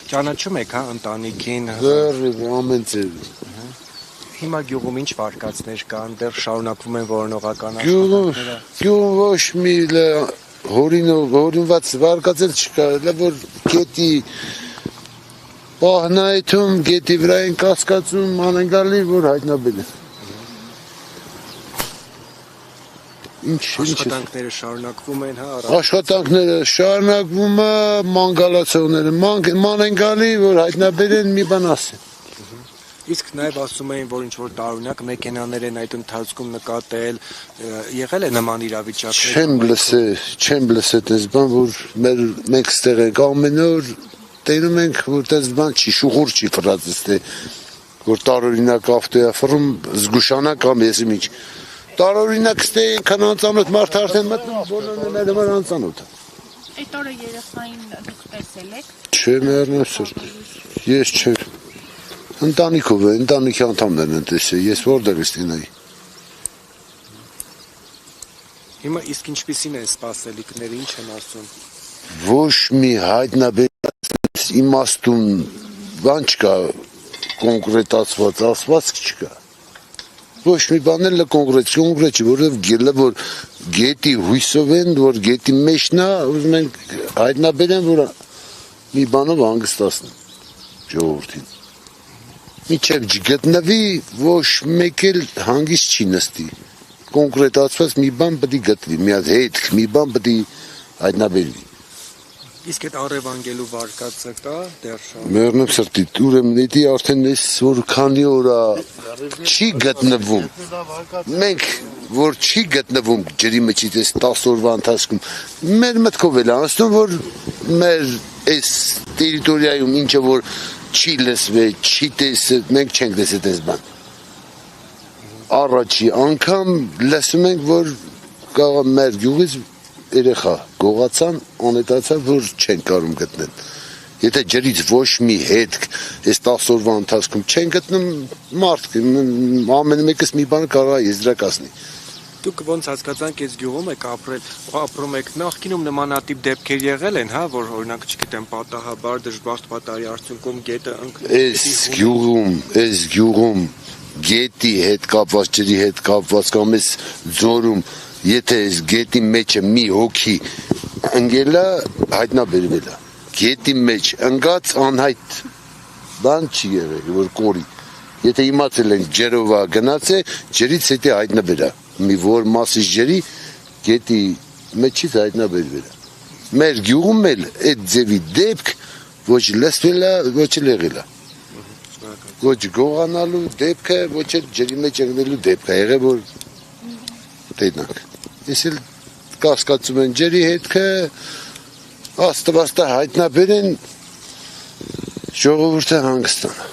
Ճանաչում եք, հա, ընտանիքին։ Ամեն ձև։ Հիմա գյուղում ինչ վարկածներ կան, դեռ շարունակվում են որոնողական աշխատանքները։ Գյուղում ոչ մի հորինված վարկածել չկա, որ գետի պահնայթում, գետի վրա են կասկածում, անենգալի, որ հայտնաբել են։ Աշխատանքները շարունակվում են, հա, Աշխատանքները շարունակվում է, մանգալացողները ման են գալի, որ հայտնաբել են մի բան ասեն։ Իսկ նաև ասում էին, որ ինչ-որ տարօրինակ մեքենաներ են այդ ընթացքում նկատել, եղել է նման իրավիճակներ։ Չեմ լսել այս բան, որ մենք ստեղ ենք ամեն օր տենում ենք, որ այս բան չի, շուխուր չի ֆռած, որ տարօրինակ ավտոյա ֆռում զգուշանակ կամ եսի ինչ։ Տարօրինակ ստե ենքան անծանոթ մարդ արդեն մտնում, բոլորն են այդմար անծանոթ։ Այդ օրը երեխային դուք տեսել եք։ Չէ, մերնեմ սրտ, ես չէ, ընտանիքով է, ընտանիքի անդամներն են տեսել, ես որտեղ ես տինայի։ Հիմա իսկ ինչպիսին են սպասելիքները, ինչ են ասում։ Ոչ մի հայտնաբեր իմաստուն բան չկա, կոնկրետացված, ասված չկա։ Ոչ մի բան էլ կոնկրետ չի, որովհետև գելը, որ գետի հույսով են, որ գետի մեջն է, ուզում ենք հայտնաբերեն, որ մի բանով հանգստացնեն ժողովրդին։ Մինչև չգտնվի, ոչ մեկ էլ հանգիստ չի նստի։ Կոնկրետացված մի բան պետք է գտնվի, մի հատ հետք, մի բան պետք է հայտնաբերվի։ Իսկ այդ առևանգելու վարկածը կա դեռ շարունակ։ Մերնեմ սրտի, ուրեմն դիտի արդեն այս որ քանի օր չի գտնվում։ Մենք որ չի գտնվում ջրի մեջից այս 10 օրվա ընթացքում, մեր մտքով էլ անցնում, որ մեր այս տերիտորիայում ինչը որ չի լսվել, չի տեսել, մենք չենք տեսել այս բան։ Առաջի անգամ լսում ենք, որ կարող մեր գյուղից երեխա գողացան, անետացան, որ չեն կարում գտնել։ Եթե ջրից ոչ մի հետք, այս 10 օրվա ընթացքում չեն գտնում, մարդ, ամեն մեկս մի բան կարող է եզրակացնի։ Դուք ոնց հասկացանք այս գյուղում եք ապրում եք, նախկինում նմանատիպ դեպքեր եղել են, հա, որ օրինակ չգիտեմ, պատահաբար դժբախտ պատահարի արդյունքում գետը Այս գյուղում գետի հետ կապված, ջրի հետ կապված կամ այս ձորում եթե այս գետի մեջը մի հոգի ընկել է, հայտնաբերվել է։ Գետի մեջ ընկած անհայտ բան չի եղել, որ կորի։ Եթե իմացել ենք ջրով գնաց է, ջրից հետո հայտնաբեր է։ Մի որ մասից ջրի գետի մեջից հայտնաբերվել է։ Մեր գյուղում էլ այդ ձևի դեպք ոչ լսվել է, ոչ էլ եղել է։ Ոչ գողանալու դեպքը, ոչ էլ ջրի մեջ ընկնելու դեպքը եղել, որ տենանք։ Ես էլ կասկածում են ջրի հետքը, աստվածը հայտնաբերեն ժողովուրդը հանգստանա։